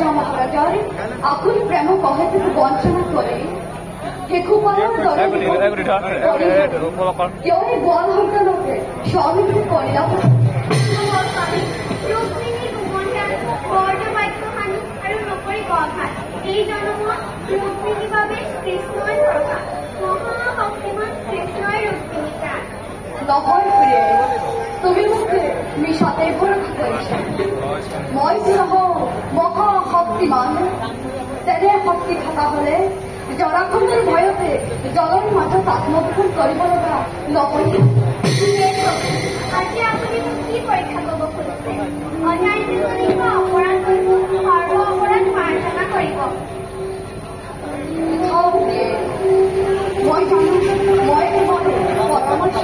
যমৰাজৰ আকুল প্ৰেম কহেতু বঞ্চনা কৰে কেকুপালৰ দৰে কিয় গোৱাল সন্তানকে স্বামীকে কলিয়া এই জন্মত ৰুক্মিণীৰ বাবে কৃষ্ণই দৰকাৰ মহাশক্তিমান কৃষ্ণই ৰুক্মিণীকা নহয় প্ৰিয়ে তুমি মোক মিছাতে ভৰসা কৰিছা মই যে নহওঁ মহাশক্তিমান তেনে শক্তি থকা হলে জৰাখণ্ডৰ ভয়তে জলৰ মাজত আত্মগোপন কৰিব লগা নহয় আজি আপুনি কি পৰীক্ষা কৰিব খুজিছে অন্যায় বিপৰীত অপৰাধ কৰিব সৰ্ব অপৰাধ প্ৰাৰ্থনা কৰিব মই জানো মই তোমাৰ পৰামৰ্শ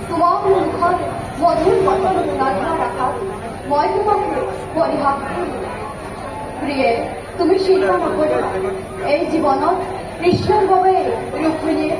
তোমাৰ মুখত মধুৰ বচন শুনা ৰাখা মই তোমাকে পৰিহাস প্ৰিয়ে তুমি চিন্তা নকৰিবা এই জীৱনত কৃষ্ণৰ বাবে ৰুক্মিণীয়ে